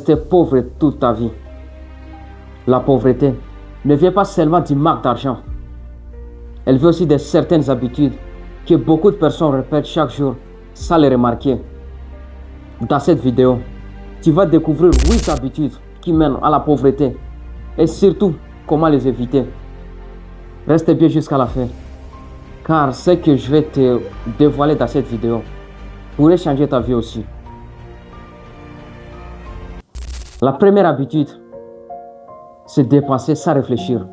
rester pauvre toute ta vie. La pauvreté ne vient pas seulement du manque d'argent. Elle vient aussi de certaines habitudes que beaucoup de personnes répètent chaque jour sans les remarquer. Dans cette vidéo, tu vas découvrir 8 habitudes qui mènent à la pauvreté et surtout comment les éviter. Reste bien jusqu'à la fin, car ce que je vais te dévoiler dans cette vidéo pourrait changer ta vie aussi. La première habitude, c'est dépenser sans réfléchir.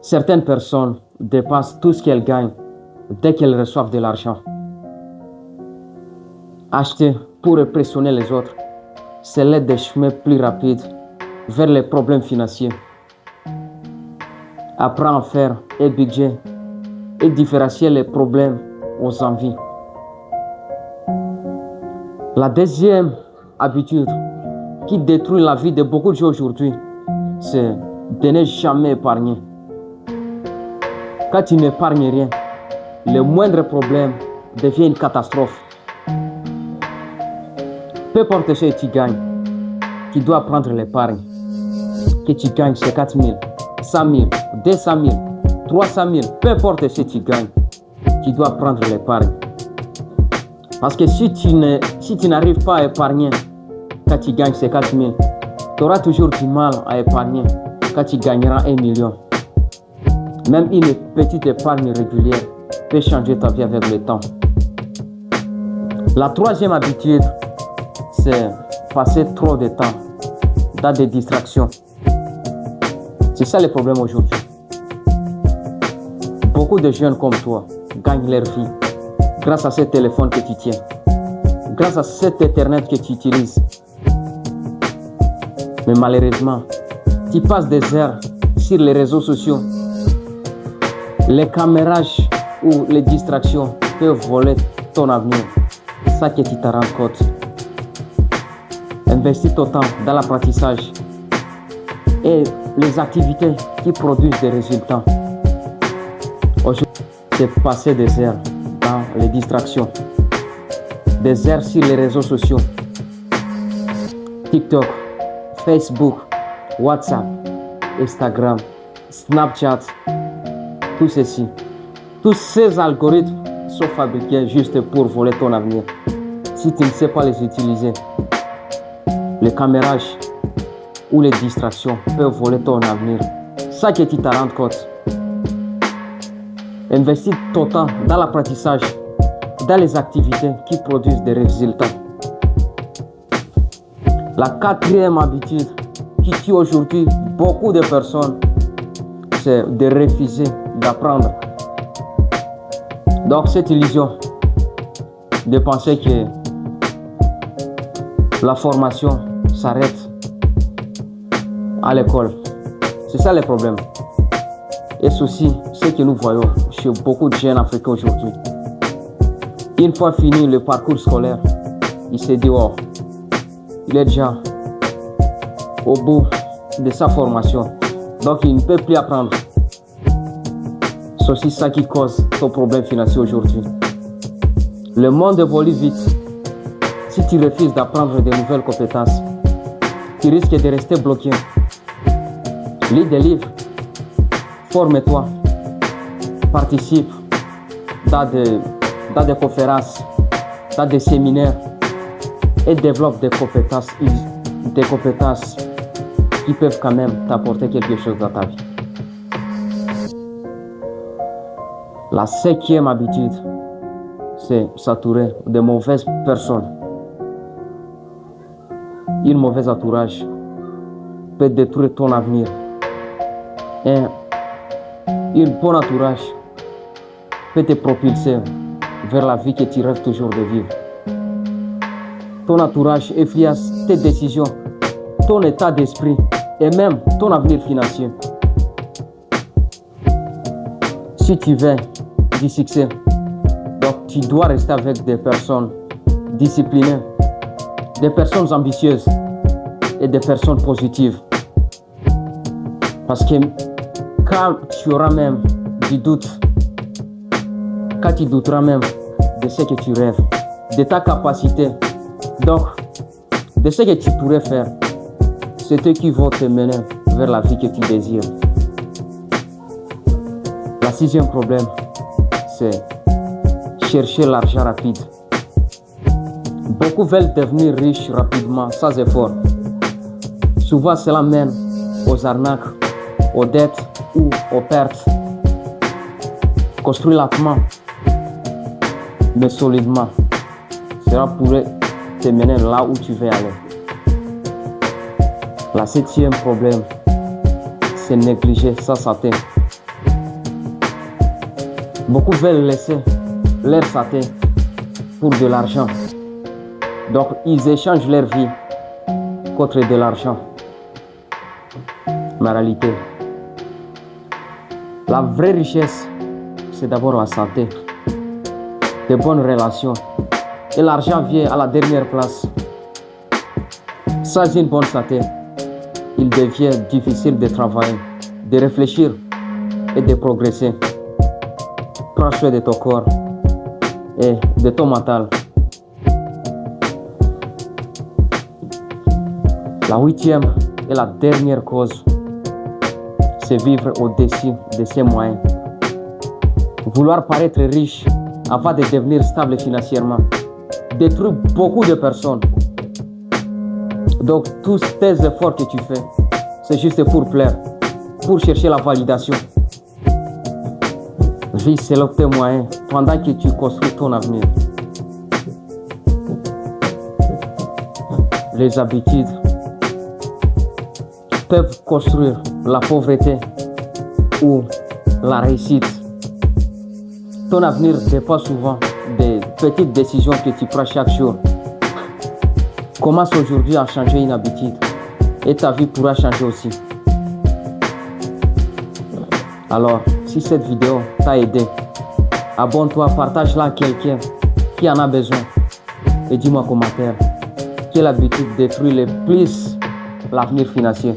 Certaines personnes dépensent tout ce qu'elles gagnent dès qu'elles reçoivent de l'argent. Acheter pour impressionner les autres, c'est l'un des chemins plus rapides vers les problèmes financiers. Apprends à faire un budget et différencier les problèmes aux envies. La deuxième habitude qui détruit la vie de beaucoup de gens aujourd'hui, c'est de ne jamais épargner. Quand tu n'épargnes rien, le moindre problème devient une catastrophe. Peu importe ce que tu gagnes, tu dois prendre l'épargne. Que tu gagnes 50 000, 100 000, 200 000, 300 000, peu importe ce que tu gagnes, tu dois prendre l'épargne. Parce que si tu n'arrives pas à épargner quand tu gagnes 50 000, tu auras toujours du mal à épargner quand tu gagneras 1 million. Même une petite épargne régulière peut changer ta vie avec le temps. La troisième habitude, c'est passer trop de temps dans des distractions. C'est ça le problème aujourd'hui. Beaucoup de jeunes comme toi gagnent leur vie grâce à ce téléphone que tu tiens, grâce à cet internet que tu utilises. Mais malheureusement, tu passes des heures sur les réseaux sociaux. Les camérages ou les distractions peuvent voler ton avenir sans que tu t'en rendes compte. Investis ton temps dans l'apprentissage et les activités qui produisent des résultats. Aujourd'hui, c'est passer des heures dans les distractions, des heures sur les réseaux sociaux, TikTok, Facebook, WhatsApp, Instagram, Snapchat, tout ceci. Tous ces algorithmes sont fabriqués juste pour voler ton avenir. Si tu ne sais pas les utiliser, les camérages ou les distractions peuvent voler ton avenir sans que tu t'en rendes compte. Investis ton temps dans l'apprentissage, dans les activités qui produisent des résultats. La quatrième habitude qui tue aujourd'hui beaucoup de personnes, c'est de refuser d'apprendre. Donc cette illusion de penser que la formation s'arrête à l'école, c'est ça le problème. Et ceci, ce que nous voyons chez beaucoup de jeunes Africains aujourd'hui. Une fois fini le parcours scolaire, il se dit oh, il est déjà au bout de sa formation, donc il ne peut plus apprendre. C'est aussi ça qui cause ton problème financier aujourd'hui. Le monde évolue vite. Si tu refuses d'apprendre de nouvelles compétences, tu risques de rester bloqué. Lis des livres, forme-toi, participe dans des conférences, dans des séminaires et développe des compétences qui peuvent quand même t'apporter quelque chose dans ta vie. La cinquième habitude, c'est s'entourer de mauvaises personnes. Un mauvais entourage peut détruire ton avenir. Et un bon entourage peut te propulser vers la vie que tu rêves toujours de vivre. Ton entourage influence tes décisions, ton état d'esprit et même ton avenir financier. Si tu veux du succès, donc tu dois rester avec des personnes disciplinées, des personnes ambitieuses et des personnes positives. Parce que quand tu auras même du doute, quand tu douteras même de ce que tu rêves, de ta capacité, donc de ce que tu pourrais faire, c'est eux qui vont te mener vers la vie que tu désires. La sixième problème, c'est chercher l'argent rapide. Beaucoup veulent devenir riches rapidement, sans effort. Souvent, cela mène aux arnaques, aux dettes ou aux pertes. Construire lentement, mais solidement, cela pourrait te mener là où tu veux aller. La septième problème, c'est négliger sa santé. Beaucoup veulent laisser leur santé pour de l'argent. Donc, ils échangent leur vie contre de l'argent. Mais en réalité, la vraie richesse, c'est d'abord la santé, de bonnes relations. Et l'argent vient à la dernière place. Sans une bonne santé, il devient difficile de travailler, de réfléchir et de progresser. Prends soin de ton corps et de ton mental. La huitième et la dernière cause, c'est vivre au-dessus de ses moyens. Vouloir paraître riche avant de devenir stable financièrement détruit beaucoup de personnes. Donc tous tes efforts que tu fais, c'est juste pour plaire, pour chercher la validation. Vis selon tes moyens pendant que tu construis ton avenir. Les habitudes peuvent construire la pauvreté ou la réussite. Ton avenir dépend souvent des petites décisions que tu prends chaque jour. Commence aujourd'hui à changer une habitude et ta vie pourra changer aussi. Alors, si cette vidéo t'a aidé, abonne-toi, partage-la à quelqu'un qui en a besoin et dis-moi en commentaire quelle habitude détruit le plus l'avenir financier.